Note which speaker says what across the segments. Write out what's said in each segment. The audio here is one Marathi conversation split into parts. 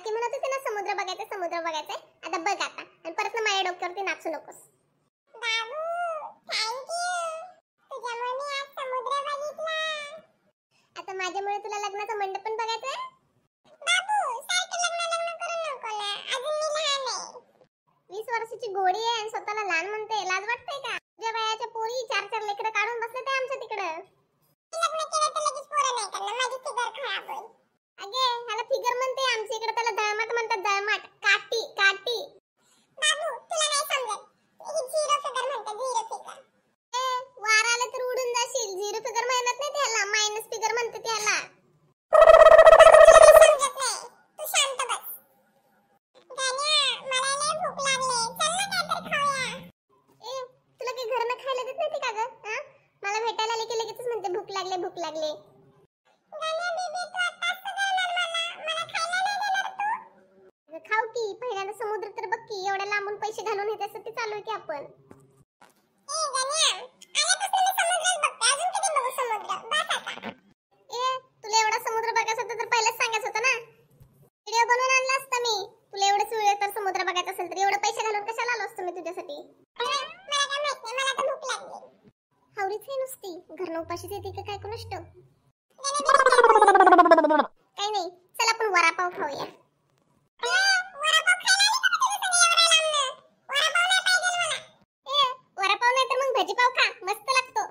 Speaker 1: काकी म्हणत होती ना समुद्र बघायचंय. आता बघ आता आणि परत ना माझ्या डोक्यावरती नाचू नकोस. बाबू थँक्यू, तुझ्यामुळे मी आज समुद्र बघितला. आता माझ्यामुळे तुला लग्नाचा मंडप पण बघायचा आहे. बाबू सारखं लग्न करू नको ना, अजून मी लहान आहे. 20 वर्षाची गोडी आहे आणि स्वतःला लहान म्हणते. लाज वाटते का? तुझ्या वयाच्या पोरी 4 लेकरं काढून बसले ते आमच्या तिकडं. लग्न केलं तर लगेच पोरं नाही करणार, माझी फिगर खराब होईल. अगे ह्याला फिगर म्हणते, आमच्या इकडे त्याला दळमाट म्हणतात. दळमाट, काटी काटी. बाबू तुला नाही समजत, ही झिरो फिगर म्हणतात, झिरो फिगर. ए वार आलं तर उडून जाशील. झिरो फिगर म्हणत नाही त्याला, मायनस फिगर म्हणते त्याला. समजत नाही, तू शांत बस. गाण्या मला लय भूक लागले, चल ना काहीतरी खाऊया. ए तुला काही घरनं खायला देत नाही का ग? हां मला भेटायला आले की लगेच म्हणते भूक लागले भूक लागले. गाण्या बेबी तू आता सगळं मला खायला नाही देणार तू? खाऊ की, पहिल्यांदा समुद्र तर बघ की, एवढ्या लांबून पैसे घालून याच्यासाठी चालू आहे की आपण. ए गाण्या आल्यापासून मी समुद्रच बघते, अजून कधी बघू समुद्र? बस आता. ए तुला एवढा समुद्र बघायचा होता तर पहिलेच सांगायचं होतं ना. व्हिडिओ बनवून आणला असता मी. तुला एवढं सुळे तर समुद्र बघायचा असेल तर एवढे पैसे घालून कशाला आलो असतो मी तुझ्यासाठी? मला काय माहित नाही, मला तर भूक लागली. हावरीच आहे नुसती, घरनं उपाशीच येते का काय कोणास ठाऊक. काही नाही, चल आपण वडापाव खाऊया. वडापाव नाही तर मग भजीपाव खा, मस्त लागतो.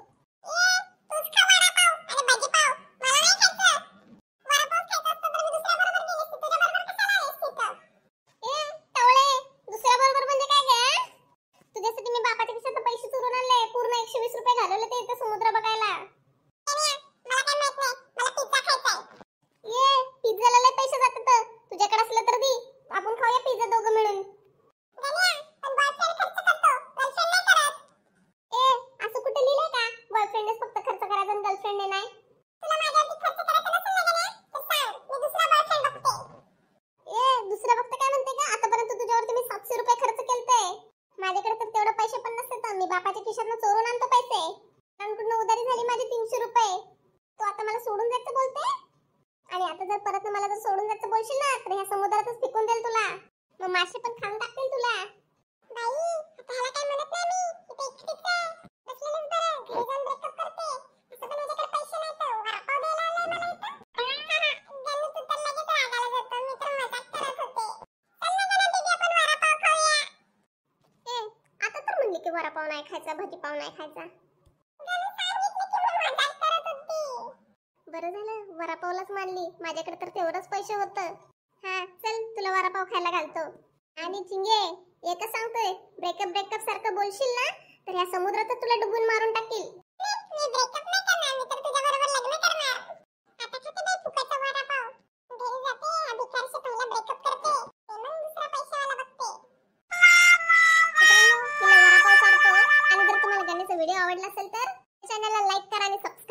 Speaker 1: तुझ्यासाठी मी बापाच्या खिशात पैसे चोरून आणले, पूर्ण 120 रुपये घालवले ते इथं समुद्र बघायला. मला काय माहित नाही, मला पिझ्झा खायचा आहे. ये पिझ्झाला लय पैसे जातात, तुझ्याकडे असलं तर दे, आपण खाऊया पिझ्झा दोघं मिळून. पण बॉयफ्रेंड खर्च करतो, गर्लफ्रेंड नाही करत. ए असं कुठे लिहिलंय का बॉयफ्रेंडच फक्त खर्च करायचा आणि गर्लफ्रेंडने नाही? तुला माझ्यावरती खर्च करायचा नसेल ना गण्या, तर सांग, मी दुसरा बॉयफ्रेंड बघते. ए दुसरा बघते काय म्हणते का? आतापर्यंत तुझ्यावरती मी 700 रुपये खर्च केलते. माझ्याकडे तर तेवढे पैसे पण नसते, तर मी बापाच्या खिशातनं चोरून आणतो पैसे. त्यांकडून उधारी झाली माझी 300 रुपये. तू आता मला सोडून जायचं बोलते? आणि आता जर परत मला जर सोडून जायचं बोलशील ना तर ह्या समुद्रातच फेकून देईल तुला. मग मासे पण खाऊन टाकतील तुला. बाई आता ह्याला काय म्हणत नाही मी, इथे एकटीच आहे. बसलेलीच बरं, घरी जाऊन ब्रेकअप करते. असं पण माझ्याकडे पैसे नाही तर वडापाव द्यायला आलाय मला इथं. गणू तू तर लगेच रागाला जातो, मी तर मजाक करत होते. चल ना गणू दीदी आपण वडापाव खाऊया. ए आता तर म्हणली की वडापाव नाही खायचा, भजीपाव नाही खायचा. बरं झालं वडापावलाच मानली, माझ्याकडे तर तेवढंच पैसे होतं. हा चल तुला वडापाव खायला घालतो. आणि चिंगे एकच सांगतोय, ब्रेकअप सारखं बोलशील ना तर ह्या समुद्रात तुला डुबून मारून टाकील. मी ब्रेकअप नाही करणार, मी तर तुझ्याबरोबर लग्न करणार. आता किती बाई फुकटचा वडापाव, घरी जाते भिकारशी पहिला ब्रेकअप करते, मग दुसरा पैशावाला बघते. मित्रांनो तुला वडापाव चारतो. आणि जर तुम्हाला गाण्याचा व्हिडिओ आवडला असेल तर चॅनलला लाईक करा आणि सबस्क्राइब